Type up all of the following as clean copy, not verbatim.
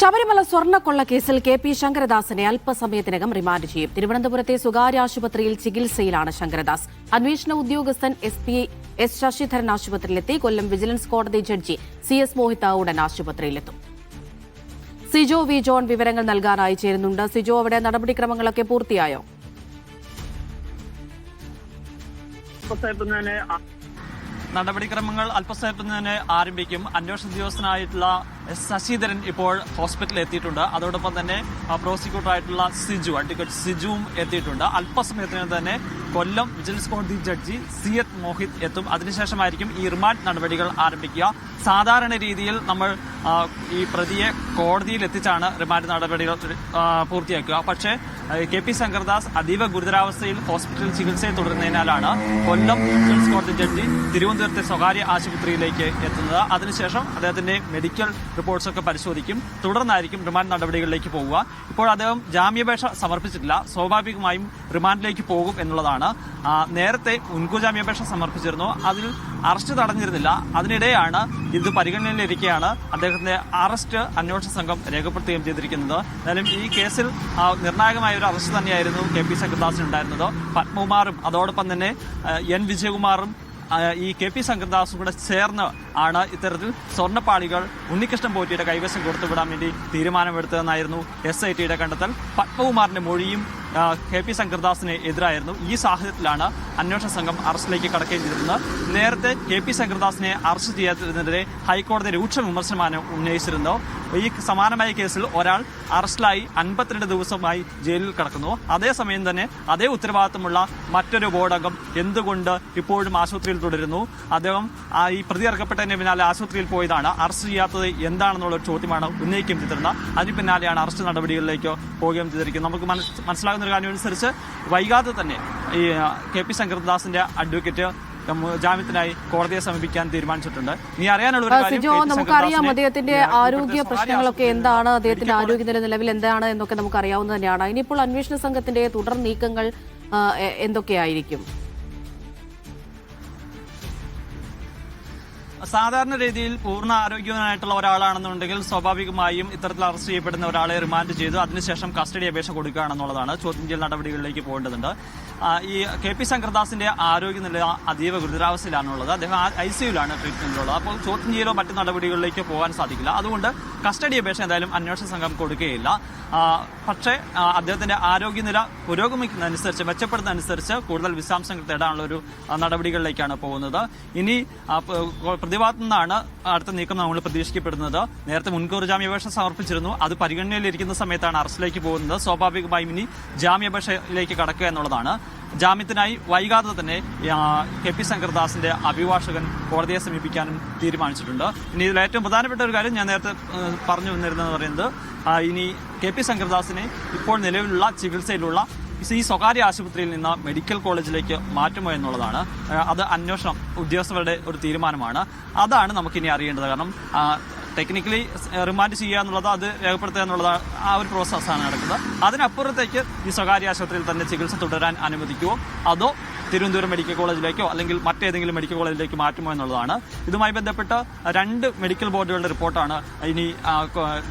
ശബരിമല സ്വർണ്ണക്കൊള്ള കേസിൽ കെ.പി. ശങ്കരദാസിനെ അല്പസമയത്തിനകം റിമാൻഡ് ചെയ്യും. തിരുവനന്തപുരത്തെ സ്വകാര്യ ആശുപത്രിയിൽ ചികിത്സയിലാണ് ശങ്കരദാസ്. അന്വേഷണ ഉദ്യോഗസ്ഥൻ എസ് ശശിധരൻ ആശുപത്രിയിലെത്തി. കൊല്ലം വിജിലൻസ് കോടതി ജഡ്ജി CS മോഹിത ഉടൻ ആശുപത്രിയിലെത്തും. സിജോ വി ജോൺ വിവരങ്ങൾ നൽകാനായി ചേരുന്നുണ്ട്. സിജോ, അവിടെ നടപടിക്രമങ്ങളൊക്കെ പൂർത്തിയായോ? നടപടിക്രമങ്ങൾ അല്പസമയത്ത് തന്നെ ആരംഭിക്കും. അന്വേഷണ ഉദ്യോഗസ്ഥനായിട്ടുള്ള ശശിധരൻ ഇപ്പോൾ ഹോസ്പിറ്റലിൽ എത്തിയിട്ടുണ്ട്. അതോടൊപ്പം തന്നെ പ്രോസിക്യൂട്ടറായിട്ടുള്ള അഡ്വക്കേറ്റ് സിജുവും എത്തിയിട്ടുണ്ട്. അല്പസമയത്തിന് തന്നെ കൊല്ലം വിജിലൻസ് കോടതി ജഡ്ജി CS മോഹിത് എത്തും. അതിനുശേഷമായിരിക്കും ഈ റിമാൻഡ് നടപടികൾ ആരംഭിക്കുക. സാധാരണ രീതിയിൽ നമ്മൾ ഈ പ്രതിയെ കോടതിയിൽ എത്തിച്ചാണ് റിമാൻഡ് നടപടികൾ പൂർത്തിയാക്കുക. പക്ഷേ കെ.പി. ശങ്കരദാസ് അതീവ ഗുരുതരാവസ്ഥയിൽ ഹോസ്പിറ്റലിൽ ചികിത്സയിൽ തുടരുന്നതിനാലാണ് കൊല്ലം വിജിലൻസ് കോടതി ജഡ്ജി തിരുവനന്തപുരത്തെ സ്വകാര്യ ആശുപത്രിയിലേക്ക് എത്തുന്നത്. അതിനുശേഷം അദ്ദേഹത്തിന്റെ മെഡിക്കൽ റിപ്പോർട്ട്സ് ഒക്കെ പരിശോധിക്കും. തുടർന്നായിരിക്കും റിമാൻഡ് നടപടികളിലേക്ക് പോവുക. ഇപ്പോൾ അദ്ദേഹം ജാമ്യാപേക്ഷ സമർപ്പിച്ചിട്ടില്ല. സ്വാഭാവികമായും റിമാൻഡിലേക്ക് പോകും എന്നുള്ളതാണ്. നേരത്തെ മുൻകൂർ ജാമ്യാപേക്ഷ സമർപ്പിച്ചിരുന്നു. അതിൽ അറസ്റ്റ് തടഞ്ഞിരുന്നില്ല. അതിനിടെയാണ് ഇത് പരിഗണനയിലിരിക്കെയാണ് അദ്ദേഹത്തിന്റെ അറസ്റ്റ് അന്വേഷണ സംഘം രേഖപ്പെടുത്തുകയും ചെയ്തിരിക്കുന്നത്. എന്തായാലും ഈ കേസിൽ നിർണായകമായ ഒരു അറസ്റ്റ് തന്നെയായിരുന്നു കെ.പി. ശങ്കരദാസിനുണ്ടായിരുന്നത്. പത്മകുമാറും അതോടൊപ്പം തന്നെ N. വിജയകുമാറും ഈ കെ.പി. ശങ്കരദാസും കൂടെ ചേർന്ന് ആണ് ഇത്തരത്തിൽ സ്വർണ്ണപ്പാളികൾ ഉണ്ണികൃഷ്ണൻ പോറ്റിയുടെ കൈവശം കൊടുത്തുവിടാൻ വേണ്ടി തീരുമാനമെടുത്തതെന്നായിരുന്നു SITയുടെ കണ്ടെത്തൽ. പത്മകുമാറിന്റെ മൊഴിയും കെ.പി. ശങ്കരദാസിന് എതിരായിരുന്നു. ഈ സാഹചര്യത്തിലാണ് അന്വേഷണ സംഘം അറസ്റ്റിലേക്ക് കടക്കുകയും ചെയ്തിരുന്നത്. നേരത്തെ കെ.പി. ശങ്കരദാസിനെ അറസ്റ്റ് ചെയ്യാത്തതിനെതിരെ ഹൈക്കോടതി രൂക്ഷ വിമർശനമാണ് ഉന്നയിച്ചിരുന്നത്. ഈ സമാനമായ കേസിൽ ഒരാൾ അറസ്റ്റിലായി 52 ദിവസമായി ജയിലിൽ കിടക്കുന്നു. അതേസമയം തന്നെ അതേ ഉത്തരവാദിത്തമുള്ള മറ്റൊരു ബോർഡംഗം എന്തുകൊണ്ട് ഇപ്പോഴും ആശുപത്രിയിൽ തുടരുന്നു? അദ്ദേഹം ഈ പ്രതി ഇറക്കപ്പെട്ടതിന് പിന്നാലെ ആശുപത്രിയിൽ പോയതാണ്. അറസ്റ്റ് ചെയ്യാത്തത് എന്താണെന്നുള്ള ഒരു ചോദ്യമാണ് ഉന്നയിക്കുകയും ചെയ്തിരുന്നത്. അതിന് പിന്നാലെയാണ് അറസ്റ്റ് നടപടികളിലേക്ക് പോവുകയും ചെയ്തിരിക്കുന്നത്. നമുക്ക് മനസ്സിലാകുന്ന ഒരു കാര്യം അനുസരിച്ച് വൈകാതെ തന്നെ ഈ കെ.പി. ശങ്കരദാസിന്റെ അഡ്വക്കേറ്റ് ജാമ്യത്തിനായി കോടതിയെ സമീപിക്കാൻ തീരുമാനിച്ചിട്ടുണ്ട്. ഇനി അറിയാനുള്ള ഒരു കാര്യം, നമുക്കറിയാം അദ്ദേഹത്തിന്റെ ആരോഗ്യ പ്രശ്നങ്ങളൊക്കെ എന്താണ്, അദ്ദേഹത്തിന്റെ ആരോഗ്യനില നിലവിൽ എന്താണ് എന്നൊക്കെ നമുക്കറിയാവുന്ന തന്നെയാണ്. ഇനിയിപ്പോൾ അന്വേഷണ സംഘത്തിന്റെ തുടർ നീക്കങ്ങൾ എന്തൊക്കെയായിരിക്കും? സാധാരണ രീതിയിൽ പൂർണ്ണ ആരോഗ്യവാനായിട്ടുള്ള ഒരാളാണെന്നുണ്ടെങ്കിൽ സ്വാഭാവികമായും ഇത്തരത്തിൽ അറസ്റ്റ് ചെയ്യപ്പെടുന്ന ഒരാളെ റിമാൻഡ് ചെയ്തു അതിനുശേഷം കസ്റ്റഡി അപേക്ഷ കൊടുക്കുകയാണെന്നുള്ളതാണ്. ചോദ്യം ചെയ്യൽ നടപടികളിലേക്ക് പോകേണ്ടതുണ്ട്. ഈ കെ.പി. ശങ്കരദാസിന്റെ ആരോഗ്യനില അതീവ ഗുരുതരാവസ്ഥയിലാണുള്ളത്. അദ്ദേഹം ICUവിലാണ് ട്രീറ്റ്മെന്റിലുള്ളത്. അപ്പോൾ ചോദ്യം ചെയ്യലോ മറ്റു നടപടികളിലേക്ക് പോകാൻ സാധിക്കില്ല. അതുകൊണ്ട് കസ്റ്റഡി അപേക്ഷ എന്തായാലും അന്വേഷണ സംഘം കൊടുക്കുകയില്ല. പക്ഷേ അദ്ദേഹത്തിന്റെ ആരോഗ്യനില പുരോഗമിക്കുന്നതനുസരിച്ച്, മെച്ചപ്പെടുന്നതനുസരിച്ച് കൂടുതൽ വിശദാംശങ്ങൾ തേടാനുള്ള ഒരു നടപടികളിലേക്കാണ് പോകുന്നത്. ഇനി പ്രതിഭാഗത്തു നിന്നാണ് അടുത്ത നീക്കം നമ്മൾ പ്രതീക്ഷിക്കപ്പെടുന്നത്. നേരത്തെ മുൻകൂർ ജാമ്യാപേക്ഷ സമർപ്പിച്ചിരുന്നു. അത് പരിഗണനയിലിരിക്കുന്ന സമയത്താണ് അറസ്റ്റിലേക്ക് പോകുന്നത്. സ്വാഭാവികമായും ഇനി ജാമ്യാപേക്ഷയിലേക്ക് കടക്കുക എന്നുള്ളതാണ്. ജാമ്യത്തിനായി വൈകാതെ തന്നെ കെ.പി. ശങ്കരദാസിന്റെ അഭിഭാഷകൻ കോടതിയെ സമീപിക്കാനും തീരുമാനിച്ചിട്ടുണ്ട്. ഇനി ഇതിൽ ഏറ്റവും പ്രധാനപ്പെട്ട ഒരു കാര്യം ഞാൻ നേരത്തെ പറഞ്ഞു വന്നിരുന്നതെന്ന് പറയുന്നത്, ഇനി കെ.പി. ശങ്കരദാസിനെ ഇപ്പോൾ നിലവിലുള്ള ചികിത്സയിലുള്ള ഈ സ്വകാര്യ ആശുപത്രിയിൽ നിന്ന് മെഡിക്കൽ കോളേജിലേക്ക് മാറ്റുമോ എന്നുള്ളതാണ്. അത് അന്വേഷണം ഉദ്യോഗസ്ഥരുടെ ഒരു തീരുമാനമാണ്. അതാണ് നമുക്കിനി അറിയേണ്ടത്. കാരണം ടെക്നിക്കലി റിമാൻഡ് ചെയ്യുക എന്നുള്ളത്, അത് രേഖപ്പെടുത്തുക എന്നുള്ളത് ആ ഒരു പ്രോസസ്സാണ് നടക്കുന്നത്. അതിനപ്പുറത്തേക്ക് ഈ സ്വകാര്യ ആശുപത്രിയിൽ തന്നെ ചികിത്സ തുടരാൻ അനുവദിക്കുമോ അതോ തിരുവനന്തപുരം മെഡിക്കൽ കോളേജിലേക്കോ അല്ലെങ്കിൽ മറ്റേതെങ്കിലും മെഡിക്കൽ കോളേജിലേക്ക് മാറ്റുമോ എന്നുള്ളതാണ്. ഇതുമായി ബന്ധപ്പെട്ട് 2 മെഡിക്കൽ ബോർഡുകളുടെ റിപ്പോർട്ടാണ് ഇനി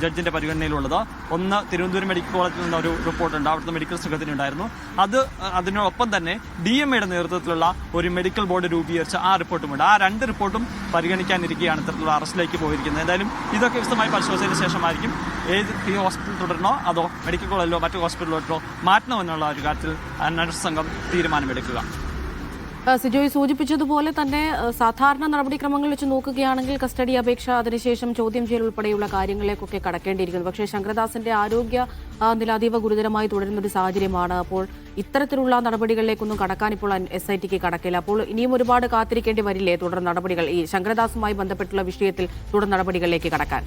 ജഡ്ജിന്റെ പരിഗണനയിലുള്ളത്. ഒന്ന് തിരുവനന്തപുരം മെഡിക്കൽ കോളേജിൽ നിന്ന് ഒരു റിപ്പോർട്ടുണ്ട്, അവിടുത്തെ മെഡിക്കൽ സംഘത്തിന് ഉണ്ടായിരുന്നു. അതിനോടൊപ്പം തന്നെ DMAയുടെ നേതൃത്വത്തിലുള്ള ഒരു മെഡിക്കൽ ബോർഡ് രൂപീകരിച്ച ആ റിപ്പോർട്ടുമുണ്ട്. ആ 2 റിപ്പോർട്ടും പരിഗണിക്കാനിരിക്കുകയാണ് ഇത്തരത്തിലുള്ള അറസ്റ്റിലേക്ക് പോയിരിക്കുന്നത്. എന്തായാലും ഇതൊക്കെ വിശദമായി പരിശോധിച്ചതിന് ശേഷമായിരിക്കും ഈ ഹോസ്പിറ്റൽ തുടരണോ അതോ മെഡിക്കൽ കോളേജിലോ മറ്റു ഹോസ്പിറ്റലിലോട്ടോ മാറ്റണോ എന്നുള്ള ഒരു കാര്യത്തിൽ അന്വേഷണ സംഘം തീരുമാനമെടുക്കുക. സിജോയ് സൂചിപ്പിച്ചതുപോലെ തന്നെ സാധാരണ നടപടിക്രമങ്ങൾ വെച്ച് നോക്കുകയാണെങ്കിൽ കസ്റ്റഡി അപേക്ഷ, അതിനുശേഷം ചോദ്യം ചെയ്യൽ ഉൾപ്പെടെയുള്ള കാര്യങ്ങളിലേക്കൊക്കെ കടക്കേണ്ടിയിരിക്കുന്നു. പക്ഷേ ശങ്കരദാസിന്റെ ആരോഗ്യ നില അതീവ ഗുരുതരമായി തുടരുന്ന ഒരു സാഹചര്യമാണ്. അപ്പോൾ ഇത്തരത്തിലുള്ള നടപടികളിലേക്കൊന്നും കടക്കാൻ ഇപ്പോൾ SITക്ക് കടക്കില്ല. അപ്പോൾ ഇനിയും ഒരുപാട് കാത്തിരിക്കേണ്ടി വരില്ലേ തുടർ നടപടികൾ ഈ ശങ്കരദാസുമായി ബന്ധപ്പെട്ടുള്ള വിഷയത്തിൽ തുടർ നടപടികളിലേക്ക് കടക്കാൻ?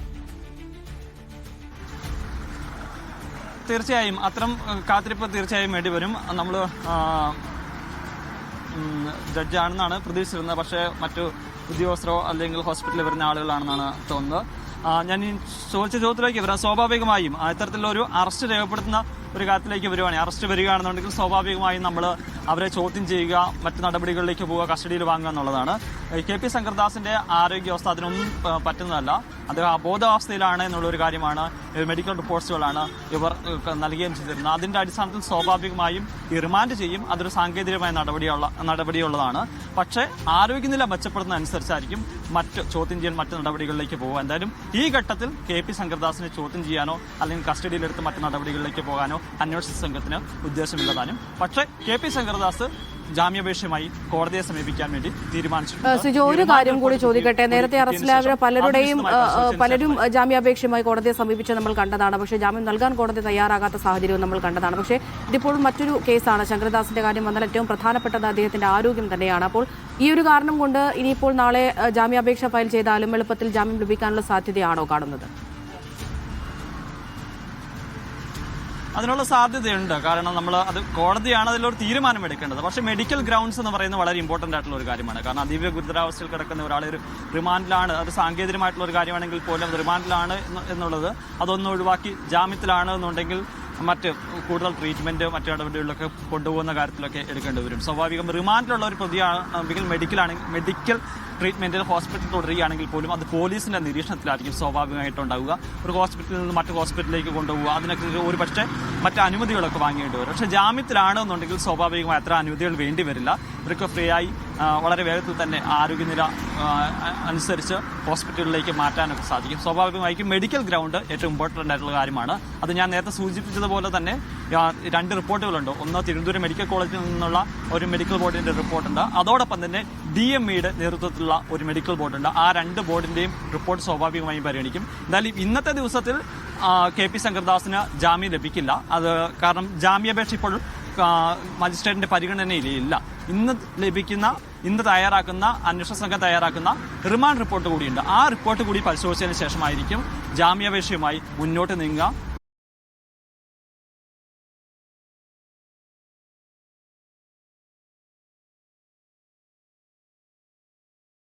തീർച്ചയായും അത്തരം കാത്തിരിപ്പ് തീർച്ചയായും വേണ്ടി വരും. നമ്മൾ ജഡ്ജാണെന്നാണ് പ്രതീക്ഷിച്ചിരുന്നത്. പക്ഷേ മറ്റു ഉദ്യോഗസ്ഥരോ അല്ലെങ്കിൽ ഹോസ്പിറ്റലിൽ വരുന്ന ആളുകളാണെന്നാണ് തോന്നുന്നത്. ഞാൻ ഈ ചോദിച്ച ചോദ്യത്തിലേക്ക് വരാം. സ്വാഭാവികമായും ഇത്തരത്തിലുള്ള ഒരു അറസ്റ്റ് രേഖപ്പെടുത്തുന്ന ഒരു കാര്യത്തിലേക്ക് വരുവാണെങ്കിൽ അറസ്റ്റ് വരികയാണെന്നുണ്ടെങ്കിൽ സ്വാഭാവികമായും നമ്മൾ അവരെ ചോദ്യം ചെയ്യുക, മറ്റു നടപടികളിലേക്ക് പോവുക, കസ്റ്റഡിയിൽ വാങ്ങുക എന്നുള്ളതാണ്. KP ശങ്കർദാസിന്റെ ആരോഗ്യാവസ്ഥ അതിനൊന്നും പറ്റുന്നതല്ല. അദ്ദേഹം അബോധാവസ്ഥയിലാണ് എന്നുള്ളൊരു കാര്യമാണ് മെഡിക്കൽ റിപ്പോർട്ട്സുകളാണ് ഇവർ നൽകുകയും ചെയ്തിരുന്നത്. അതിന്റെ അടിസ്ഥാനത്തിൽ സ്വാഭാവികമായും ഈ റിമാൻഡ് ചെയ്യും. അതൊരു സാങ്കേതികമായ നടപടിയുള്ളതാണ്. പക്ഷേ ആരോഗ്യനില മെച്ചപ്പെടുന്നതനുസരിച്ചായിരിക്കും മറ്റ് ചോദ്യം ചെയ്യൽ മറ്റ് നടപടികളിലേക്ക് പോകുക. എന്തായാലും ഈ ഘട്ടത്തിൽ KP ശങ്കർദാസിനെ ചോദ്യം ചെയ്യാനോ അല്ലെങ്കിൽ കസ്റ്റഡിയിലെടുത്ത് മറ്റ് നടപടികളിലേക്ക് പോകാനോ അന്വേഷണ സംഘത്തിന് ഉദ്ദേശമില്ലതാനും. പക്ഷേ KP ശങ്കർദാസ് ജാമ്യാപേക്ഷയുമായി കോടതിയെ സമീപിക്കാൻ വേണ്ടി തീരുമാനിച്ചിട്ടുണ്ട്. സിജോ, ഒരു കാര്യം കൂടി ചോദിക്കട്ടെ. നേരത്തെ അറസ്റ്റിലായ പലരും ജാമ്യാപേക്ഷയുമായി കോടതിയെ സമീപിച്ച് നമ്മൾ കണ്ടതാണ്. പക്ഷേ ജാമ്യം നൽകാൻ കോടതി തയ്യാറാകാത്ത സാഹചര്യവും നമ്മൾ കണ്ടതാണ്. പക്ഷേ ഇതിപ്പോൾ മറ്റൊരു കേസാണ്. ശങ്കർദാസിന്റെ കാര്യം വന്നാൽ ഏറ്റവും പ്രധാനപ്പെട്ടത് അദ്ദേഹത്തിന്റെ ആരോഗ്യം തന്നെയാണ്. അപ്പോൾ ഈ ഒരു കാരണം കൊണ്ട് ഇനിയിപ്പോൾ നാളെ ജാമ്യാപേക്ഷ ഫയൽ ചെയ്താലും എളുപ്പത്തിൽ ജാമ്യം ലഭിക്കാനുള്ള സാധ്യതയാണോ കാണുന്നത്? അതിനുള്ള സാധ്യതയുണ്ട്. കാരണം അത് കോടതിയാണ് അതിലൊരു തീരുമാനം എടുക്കേണ്ടത്. പക്ഷേ മെഡിക്കൽ ഗ്രൗണ്ട്സ് എന്ന് പറയുന്നത് വളരെ ഇമ്പോർട്ടന്റ് ആയിട്ടുള്ള ഒരു കാര്യമാണ്. കാരണം അതീവ ഗുരുതരാവസ്ഥയിൽ കിടക്കുന്ന ഒരാളെ ഒരു റിമാൻഡിലാണ്, അത് സാങ്കേതികമായിട്ടുള്ള ഒരു കാര്യമാണെങ്കിൽ പോലും റിമാൻഡിലാണ് എന്നുള്ളത് അതൊന്നും ഒഴിവാക്കി ജാമ്യത്തിലാണ് എന്നുണ്ടെങ്കിൽ മറ്റ് കൂടുതൽ ട്രീറ്റ്മെന്റ് മറ്റു നടപടികളിലൊക്കെ കൊണ്ടുപോകുന്ന കാര്യത്തിലൊക്കെ എടുക്കേണ്ടി വരും. സ്വാഭാവികം റിമാൻഡിലുള്ള ഒരു പ്രതിയാണെങ്കിൽ മെഡിക്കൽ ട്രീറ്റ്മെന്റിൽ ഹോസ്പിറ്റലിൽ തുടരുകയാണെങ്കിൽ പോലും അത് പോലീസിന്റെ നിരീക്ഷണത്തിലായിരിക്കും സ്വാഭാവികമായിട്ടുണ്ടാവുക. ഒരു ഹോസ്പിറ്റലിൽ നിന്ന് മറ്റു ഹോസ്പിറ്റലിലേക്ക് കൊണ്ടുപോകുക, അതിനൊക്കെ ഒരു പക്ഷേ മറ്റ് അനുമതികളൊക്കെ വാങ്ങേണ്ടി വരും. പക്ഷേ ജാമ്യത്തിലാണെന്നുണ്ടെങ്കിൽ സ്വാഭാവികമായി അത്ര അനുമതികൾ വേണ്ടി വരില്ല. ഇവർക്ക് ഫ്രീ ആയി വളരെ വേഗത്തിൽ തന്നെ ആരോഗ്യനില അനുസരിച്ച് ഹോസ്പിറ്റലിലേക്ക് മാറ്റാനൊക്കെ സാധിക്കും. സ്വാഭാവികമായിരിക്കും മെഡിക്കൽ ഗ്രൗണ്ട് ഏറ്റവും ഇമ്പോർട്ടൻ്റ് ആയിട്ടുള്ള കാര്യമാണ്. അത് ഞാൻ നേരത്തെ സൂചിപ്പിച്ചതുപോലെ തന്നെ 2 റിപ്പോർട്ടുകളുണ്ട്. ഒന്ന് തിരുവനന്തപുരം മെഡിക്കൽ കോളേജിൽ നിന്നുള്ള ഒരു മെഡിക്കൽ ബോർഡിന്റെ റിപ്പോർട്ടുണ്ട്. അതോടൊപ്പം തന്നെ DMEയുടെ നേതൃത്വത്തിലുള്ള ഒരു മെഡിക്കൽ ബോർഡുണ്ട്. ആ 2 ബോർഡിന്റെയും റിപ്പോർട്ട് സ്വാഭാവികമായും പരിഗണിക്കും. എന്തായാലും ഇന്നത്തെ ദിവസത്തിൽ KP ശങ്കർദാസിന് ജാമ്യം ലഭിക്കില്ല. അത് കാരണം ജാമ്യാപേക്ഷ ഇപ്പോൾ മജിസ്ട്രേറ്റിന്റെ പരിഗണനയിലില്ല. ഇന്ന് തയ്യാറാക്കുന്ന അന്വേഷണ സംഘം തയ്യാറാക്കുന്ന റിമാൻഡ് റിപ്പോർട്ട് കൂടിയുണ്ട്. ആ റിപ്പോർട്ട് കൂടി പരിശോധിച്ചതിന് ശേഷമായിരിക്കും ജാമ്യാപേക്ഷയുമായി മുന്നോട്ട് നീങ്ങുക.